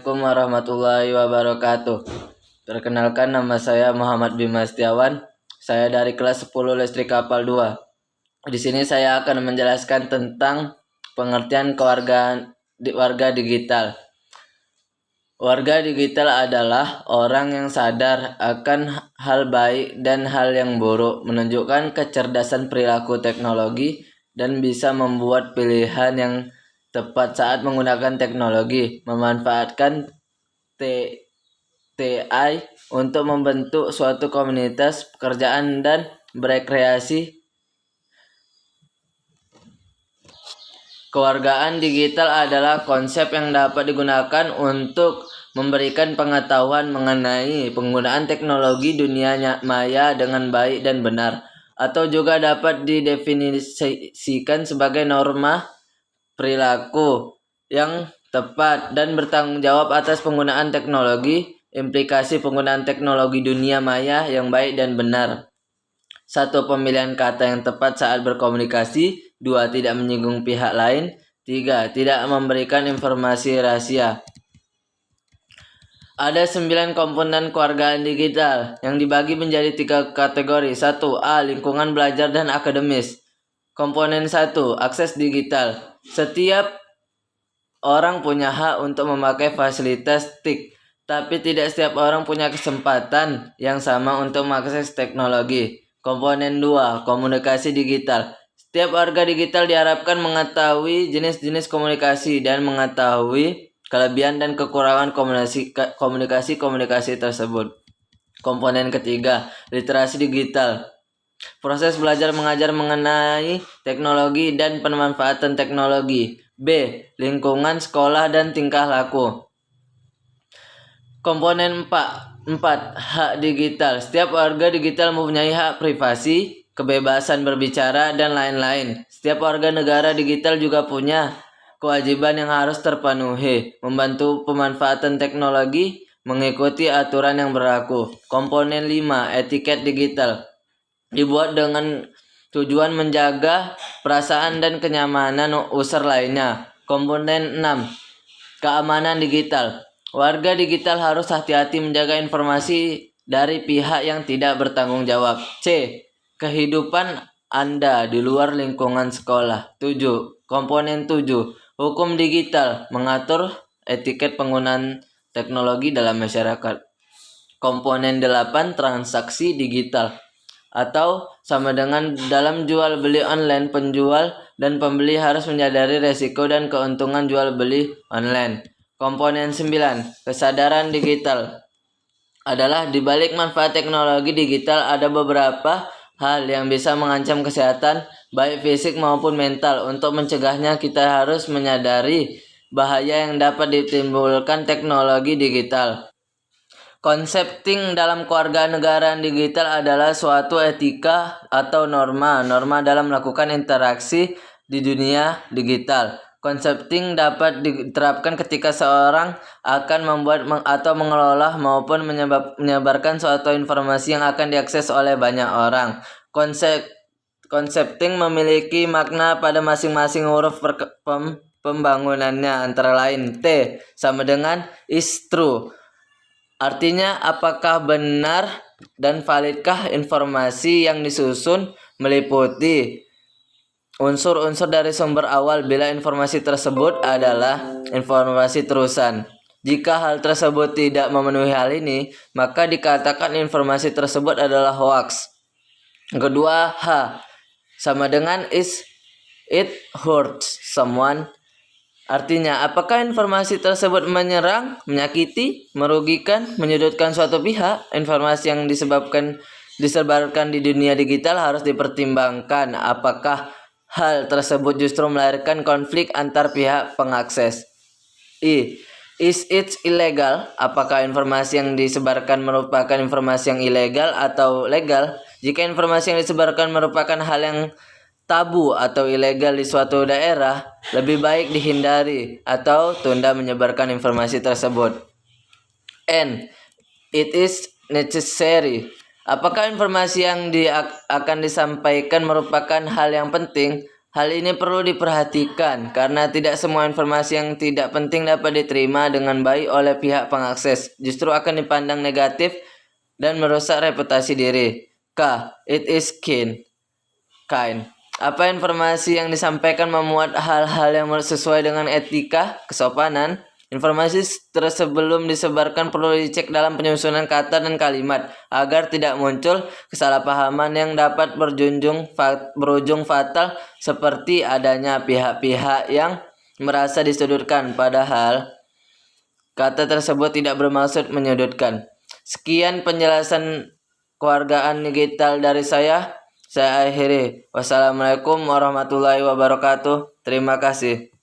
Assalamualaikum warahmatullahi wabarakatuh. Perkenalkan, nama saya Muhammad Bima Setiawan. Saya dari kelas 10 Listrik Kapal 2. Di sini saya akan menjelaskan tentang pengertian warga digital. Warga digital adalah orang yang sadar akan hal baik dan hal yang buruk, menunjukkan kecerdasan perilaku teknologi, dan bisa membuat pilihan yang tepat saat menggunakan teknologi, memanfaatkan TI untuk membentuk suatu komunitas pekerjaan dan berekreasi. Kewargaan digital adalah konsep yang dapat digunakan untuk memberikan pengetahuan mengenai penggunaan teknologi dunia maya dengan baik dan benar, atau juga dapat didefinisikan sebagai norma perilaku yang tepat dan bertanggung jawab atas penggunaan teknologi. Implikasi penggunaan teknologi dunia maya yang baik dan benar. 1. Pemilihan kata yang tepat saat berkomunikasi. 2. Tidak menyinggung pihak lain. 3. Tidak memberikan informasi rahasia. Ada 9 komponen kewargaan digital yang dibagi menjadi 3 kategori. 1. A. Lingkungan belajar dan akademis. Komponen 1. Akses digital. Setiap orang punya hak untuk memakai fasilitas TIK, tapi tidak setiap orang punya kesempatan yang sama untuk mengakses teknologi. Komponen 2. Komunikasi digital. Setiap warga digital diharapkan mengetahui jenis-jenis komunikasi dan mengetahui kelebihan dan kekurangan komunikasi tersebut. Komponen ketiga, literasi digital. Proses belajar mengajar mengenai teknologi dan pemanfaatan teknologi. B. Lingkungan sekolah dan tingkah laku. Komponen 4. Hak digital. Setiap warga digital mempunyai hak privasi, kebebasan berbicara, dan lain-lain. Setiap warga negara digital juga punya kewajiban yang harus terpenuhi, membantu pemanfaatan teknologi, mengikuti aturan yang berlaku. Komponen 5. Etiket digital. Dibuat dengan tujuan menjaga perasaan dan kenyamanan user lainnya. Komponen 6. Keamanan digital. Warga digital harus hati-hati menjaga informasi dari pihak yang tidak bertanggung jawab. C. Kehidupan Anda di luar lingkungan sekolah. 7. Komponen 7. Hukum digital, mengatur etiket penggunaan teknologi dalam masyarakat. Komponen 8. Transaksi digital, atau sama dengan dalam jual beli online, penjual dan pembeli harus menyadari resiko dan keuntungan jual beli online. Komponen 9. Kesadaran digital adalah di balik manfaat teknologi digital ada beberapa hal yang bisa mengancam kesehatan baik fisik maupun mental. Untuk mencegahnya kita harus menyadari bahaya yang dapat ditimbulkan teknologi digital. Konsep TING dalam kewarganegaraan digital adalah suatu etika atau norma dalam melakukan interaksi di dunia digital. Konsep TING dapat diterapkan ketika seorang akan membuat atau mengelola maupun menyebarkan suatu informasi yang akan diakses oleh banyak orang. Konsep TING memiliki makna pada masing-masing huruf pembangunannya, antara lain T sama dengan is true. Artinya, apakah benar dan validkah informasi yang disusun, meliputi unsur-unsur dari sumber awal bila informasi tersebut adalah informasi terusan. Jika hal tersebut tidak memenuhi hal ini, maka dikatakan informasi tersebut adalah hoax. Kedua, H sama dengan is it hurts someone. Artinya, apakah informasi tersebut menyerang, menyakiti, merugikan, menyudutkan suatu pihak? Informasi yang disebarkan di dunia digital harus dipertimbangkan apakah hal tersebut justru melahirkan konflik antar pihak pengakses. I. Is it illegal? Apakah informasi yang disebarkan merupakan informasi yang ilegal atau legal? Jika informasi yang disebarkan merupakan hal yang tabu atau ilegal di suatu daerah, lebih baik dihindari atau tunda menyebarkan informasi tersebut. N. It is necessary. Apakah informasi yang akan disampaikan merupakan hal yang penting? Hal ini perlu diperhatikan karena tidak semua informasi yang tidak penting dapat diterima dengan baik oleh pihak pengakses. Justru akan dipandang negatif dan merusak reputasi diri. K. It is kind. Apa informasi yang disampaikan memuat hal-hal yang sesuai dengan etika, kesopanan? Informasi tersebelum disebarkan perlu dicek dalam penyusunan kata dan kalimat agar tidak muncul kesalahpahaman yang dapat berujung fatal seperti adanya pihak-pihak yang merasa disudutkan padahal kata tersebut tidak bermaksud menyudutkan. Sekian penjelasan kewargaan digital dari saya. Saya akhiri. Wassalamualaikum warahmatullahi wabarakatuh. Terima kasih.